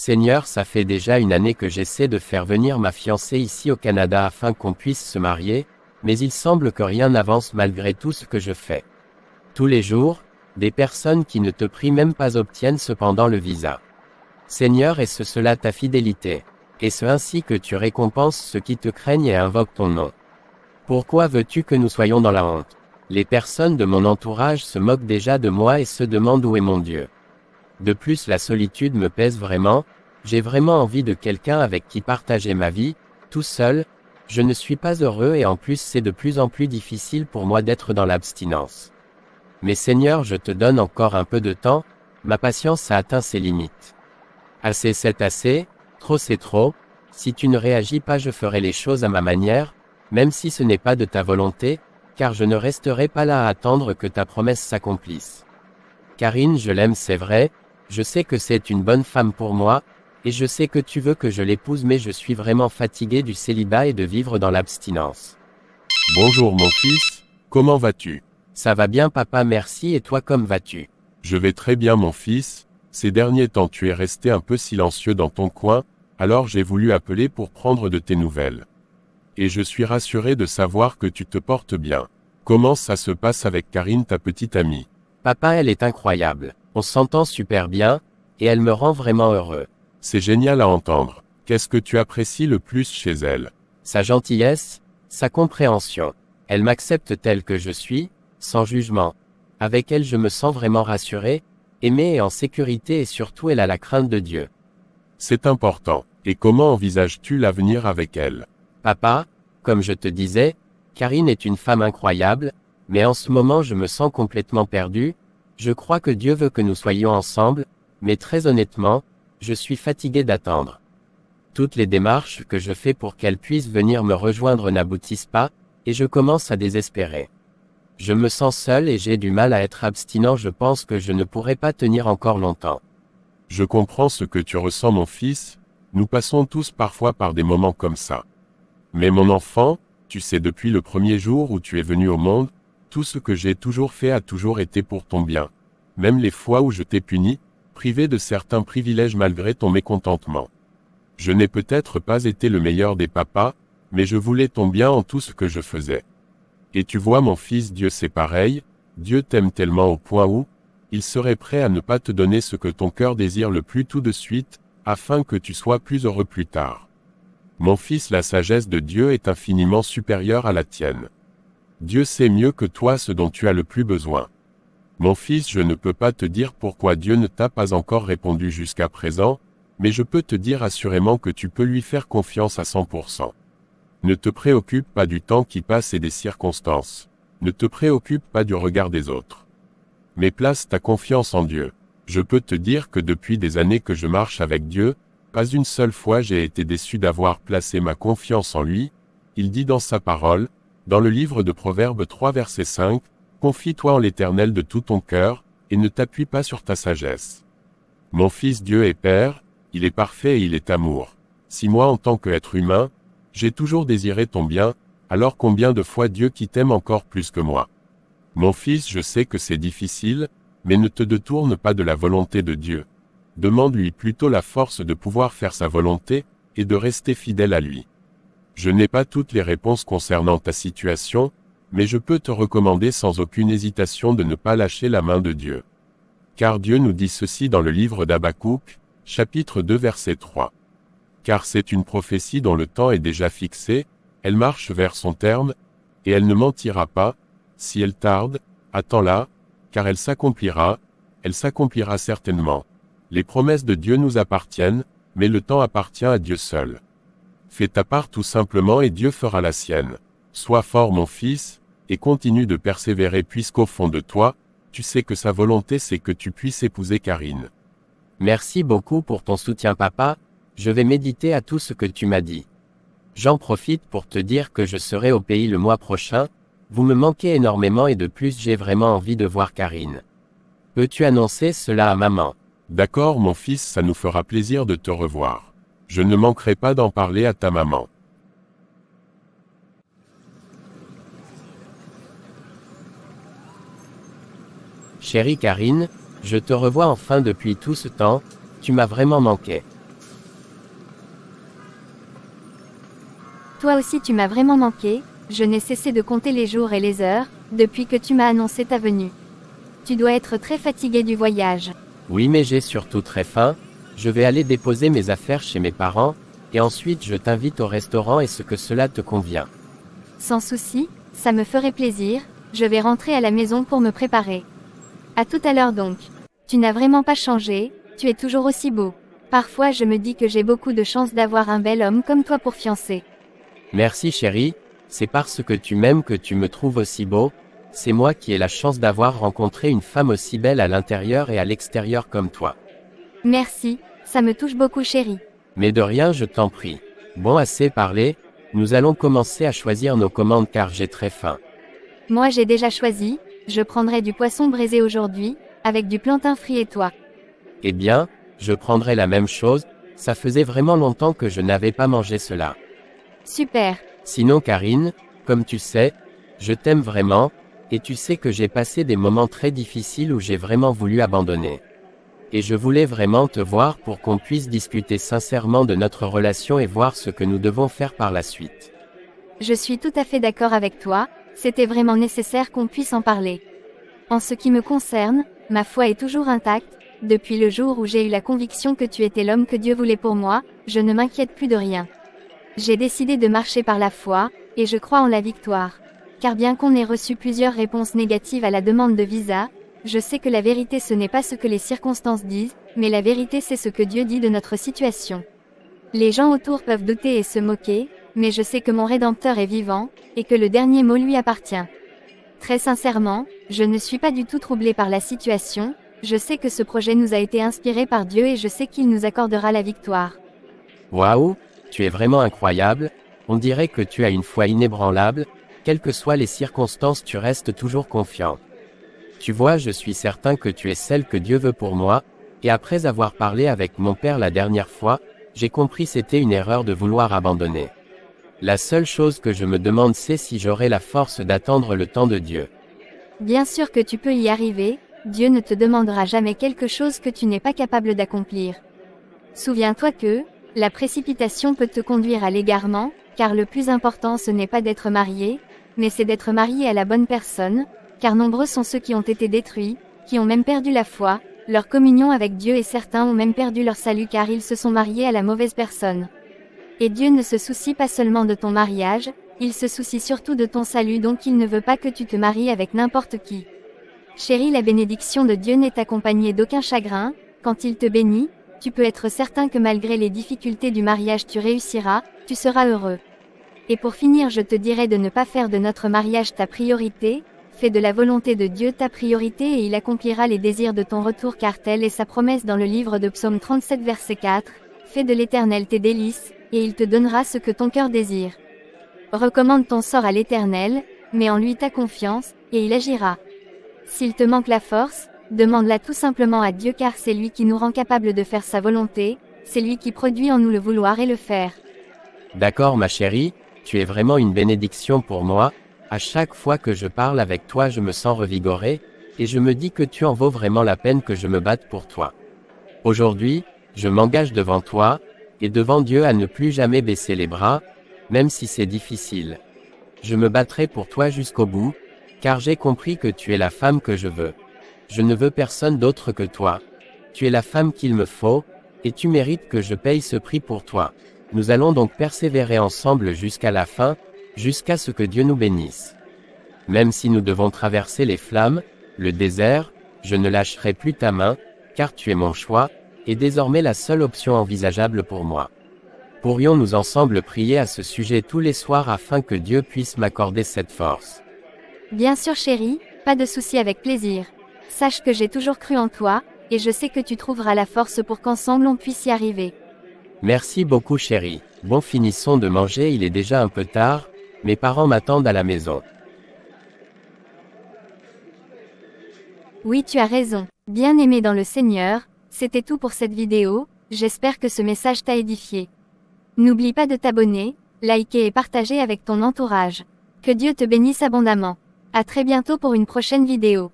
Seigneur, ça fait déjà une année que j'essaie de faire venir ma fiancée ici au Canada afin qu'on puisse se marier, mais il semble que rien n'avance malgré tout ce que je fais. Tous les jours, des personnes qui ne te prient même pas obtiennent cependant le visa. Seigneur, est-ce cela ta fidélité? Est-ce ainsi que tu récompenses ceux qui te craignent et invoquent ton nom? Pourquoi veux-tu que nous soyons dans la honte? Les personnes de mon entourage se moquent déjà de moi et se demandent où est mon Dieu. De plus, la solitude me pèse vraiment, j'ai vraiment envie de quelqu'un avec qui partager ma vie, tout seul, je ne suis pas heureux et en plus c'est de plus en plus difficile pour moi d'être dans l'abstinence. Mais Seigneur, je te donne encore un peu de temps, ma patience a atteint ses limites. Assez c'est assez, trop c'est trop, si tu ne réagis pas je ferai les choses à ma manière, même si ce n'est pas de ta volonté, car je ne resterai pas là à attendre que ta promesse s'accomplisse. Karine, je l'aime, c'est vrai, je sais que c'est une bonne femme pour moi, et je sais que tu veux que je l'épouse, mais je suis vraiment fatigué du célibat et de vivre dans l'abstinence. Bonjour mon fils, comment vas-tu? Ça va bien papa, merci, et toi comme vas-tu? Je vais très bien mon fils, ces derniers temps tu es resté un peu silencieux dans ton coin, alors j'ai voulu appeler pour prendre de tes nouvelles. Et je suis rassuré de savoir que tu te portes bien. Comment ça se passe avec Karine, ta petite amie? Papa, elle est incroyable, on s'entend super bien, et elle me rend vraiment heureux. C'est génial à entendre. Qu'est-ce que tu apprécies le plus chez elle? Sa gentillesse, sa compréhension. Elle m'accepte telle que je suis, sans jugement. Avec elle je me sens vraiment rassuré, aimé et en sécurité, et surtout elle a la crainte de Dieu. C'est important. Et comment envisages-tu l'avenir avec elle? Papa, comme je te disais, Karine est une femme incroyable, mais en ce moment je me sens complètement perdu, je crois que Dieu veut que nous soyons ensemble, mais très honnêtement, je suis fatigué d'attendre. Toutes les démarches que je fais pour qu'elle puisse venir me rejoindre n'aboutissent pas, et je commence à désespérer. Je me sens seul et j'ai du mal à être abstinent, je pense que je ne pourrai pas tenir encore longtemps. Je comprends ce que tu ressens mon fils, nous passons tous parfois par des moments comme ça. Mais mon enfant, tu sais depuis le premier jour où tu es venu au monde, tout ce que j'ai toujours fait a toujours été pour ton bien. Même les fois où je t'ai puni, privé de certains privilèges malgré ton mécontentement. Je n'ai peut-être pas été le meilleur des papas, mais je voulais ton bien en tout ce que je faisais. Et tu vois mon fils, Dieu c'est pareil, Dieu t'aime tellement au point où, il serait prêt à ne pas te donner ce que ton cœur désire le plus tout de suite, afin que tu sois plus heureux plus tard. Mon fils, la sagesse de Dieu est infiniment supérieure à la tienne. Dieu sait mieux que toi ce dont tu as le plus besoin. Mon fils, je ne peux pas te dire pourquoi Dieu ne t'a pas encore répondu jusqu'à présent, mais je peux te dire assurément que tu peux lui faire confiance à 100%. Ne te préoccupe pas du temps qui passe et des circonstances. Ne te préoccupe pas du regard des autres. Mais place ta confiance en Dieu. Je peux te dire que depuis des années que je marche avec Dieu, pas une seule fois j'ai été déçu d'avoir placé ma confiance en lui. Il dit dans sa parole, dans le livre de Proverbes 3 verset 5, « Confie-toi en l'Éternel de tout ton cœur, et ne t'appuie pas sur ta sagesse. » Mon fils, Dieu est Père, il est parfait et il est amour. Si moi en tant qu'être humain, j'ai toujours désiré ton bien, alors combien de fois Dieu qui t'aime encore plus que moi? Mon fils, je sais que c'est difficile, mais ne te détourne pas de la volonté de Dieu. Demande-lui plutôt la force de pouvoir faire sa volonté, et de rester fidèle à lui. Je n'ai pas toutes les réponses concernant ta situation, mais je peux te recommander sans aucune hésitation de ne pas lâcher la main de Dieu. Car Dieu nous dit ceci dans le livre d'Habakkuk, chapitre 2 verset 3. Car c'est une prophétie dont le temps est déjà fixé, elle marche vers son terme, et elle ne mentira pas, si elle tarde, attends-la, car elle s'accomplira certainement. Les promesses de Dieu nous appartiennent, mais le temps appartient à Dieu seul. Fais ta part tout simplement et Dieu fera la sienne. Sois fort mon fils, et continue de persévérer puisqu'au fond de toi, tu sais que sa volonté c'est que tu puisses épouser Karine. Merci beaucoup pour ton soutien papa, je vais méditer à tout ce que tu m'as dit. J'en profite pour te dire que je serai au pays le mois prochain, vous me manquez énormément et de plus j'ai vraiment envie de voir Karine. Peux-tu annoncer cela à maman? D'accord mon fils, ça nous fera plaisir de te revoir. Je ne manquerai pas d'en parler à ta maman. Chérie Karine, je te revois enfin depuis tout ce temps, tu m'as vraiment manqué. Toi aussi tu m'as vraiment manqué, je n'ai cessé de compter les jours et les heures, depuis que tu m'as annoncé ta venue. Tu dois être très fatigué du voyage. Oui, mais j'ai surtout très faim. Je vais aller déposer mes affaires chez mes parents, et ensuite je t'invite au restaurant. Est-ce que cela te convient? Sans souci, ça me ferait plaisir, je vais rentrer à la maison pour me préparer. À tout à l'heure donc. Tu n'as vraiment pas changé, tu es toujours aussi beau. Parfois je me dis que j'ai beaucoup de chance d'avoir un bel homme comme toi pour fiancé. Merci chérie, c'est parce que tu m'aimes que tu me trouves aussi beau. C'est moi qui ai la chance d'avoir rencontré une femme aussi belle à l'intérieur et à l'extérieur comme toi. Merci, ça me touche beaucoup chérie. Mais de rien, je t'en prie. Bon, assez parlé, nous allons commencer à choisir nos commandes car j'ai très faim. Moi j'ai déjà choisi, je prendrai du poisson braisé aujourd'hui, avec du plantain frit et toi. Eh bien, je prendrai la même chose, ça faisait vraiment longtemps que je n'avais pas mangé cela. Super. Sinon Karine, comme tu sais, je t'aime vraiment, et tu sais que j'ai passé des moments très difficiles où j'ai vraiment voulu abandonner. Et je voulais vraiment te voir pour qu'on puisse discuter sincèrement de notre relation et voir ce que nous devons faire par la suite. Je suis tout à fait d'accord avec toi, c'était vraiment nécessaire qu'on puisse en parler. En ce qui me concerne, ma foi est toujours intacte, depuis le jour où j'ai eu la conviction que tu étais l'homme que Dieu voulait pour moi, je ne m'inquiète plus de rien. J'ai décidé de marcher par la foi, et je crois en la victoire. Car bien qu'on ait reçu plusieurs réponses négatives à la demande de visa, je sais que la vérité ce n'est pas ce que les circonstances disent, mais la vérité c'est ce que Dieu dit de notre situation. Les gens autour peuvent douter et se moquer, mais je sais que mon Rédempteur est vivant, et que le dernier mot lui appartient. Très sincèrement, je ne suis pas du tout troublée par la situation, je sais que ce projet nous a été inspiré par Dieu et je sais qu'il nous accordera la victoire. Waouh, tu es vraiment incroyable, on dirait que tu as une foi inébranlable, quelles que soient les circonstances tu restes toujours confiant. Tu vois, je suis certain que tu es celle que Dieu veut pour moi, et après avoir parlé avec mon père la dernière fois, j'ai compris c'était une erreur de vouloir abandonner. La seule chose que je me demande c'est si j'aurai la force d'attendre le temps de Dieu. Bien sûr que tu peux y arriver, Dieu ne te demandera jamais quelque chose que tu n'es pas capable d'accomplir. Souviens-toi que, la précipitation peut te conduire à l'égarement, car le plus important ce n'est pas d'être marié, mais c'est d'être marié à la bonne personne, car nombreux sont ceux qui ont été détruits, qui ont même perdu la foi, leur communion avec Dieu et certains ont même perdu leur salut car ils se sont mariés à la mauvaise personne. Et Dieu ne se soucie pas seulement de ton mariage, il se soucie surtout de ton salut donc il ne veut pas que tu te maries avec n'importe qui. Chérie, la bénédiction de Dieu n'est accompagnée d'aucun chagrin, quand il te bénit, tu peux être certain que malgré les difficultés du mariage tu réussiras, tu seras heureux. Et pour finir je te dirais de ne pas faire de notre mariage ta priorité, fais de la volonté de Dieu ta priorité et il accomplira les désirs de ton retour car telle est sa promesse dans le livre de Psaume 37 verset 4, fais de l'Éternel tes délices, et il te donnera ce que ton cœur désire. Recommande ton sort à l'Éternel, mets en lui ta confiance, et il agira. S'il te manque la force, demande-la tout simplement à Dieu car c'est lui qui nous rend capables de faire sa volonté, c'est lui qui produit en nous le vouloir et le faire. D'accord ma chérie, tu es vraiment une bénédiction pour moi, à chaque fois que je parle avec toi je me sens revigoré, et je me dis que tu en vaux vraiment la peine que je me batte pour toi. Aujourd'hui, je m'engage devant toi, et devant Dieu à ne plus jamais baisser les bras, même si c'est difficile. Je me battrai pour toi jusqu'au bout, car j'ai compris que tu es la femme que je veux. Je ne veux personne d'autre que toi. Tu es la femme qu'il me faut, et tu mérites que je paye ce prix pour toi. Nous allons donc persévérer ensemble jusqu'à la fin, jusqu'à ce que Dieu nous bénisse. Même si nous devons traverser les flammes, le désert, je ne lâcherai plus ta main, car tu es mon choix, et désormais la seule option envisageable pour moi. Pourrions-nous ensemble prier à ce sujet tous les soirs afin que Dieu puisse m'accorder cette force? Bien sûr chérie, pas de souci avec plaisir. Sache que j'ai toujours cru en toi, et je sais que tu trouveras la force pour qu'ensemble on puisse y arriver. Merci beaucoup chérie. Bon, finissons de manger, il est déjà un peu tard, mes parents m'attendent à la maison. Oui, tu as raison. Bien-aimé dans le Seigneur, c'était tout pour cette vidéo, j'espère que ce message t'a édifié. N'oublie pas de t'abonner, liker et partager avec ton entourage. Que Dieu te bénisse abondamment. À très bientôt pour une prochaine vidéo.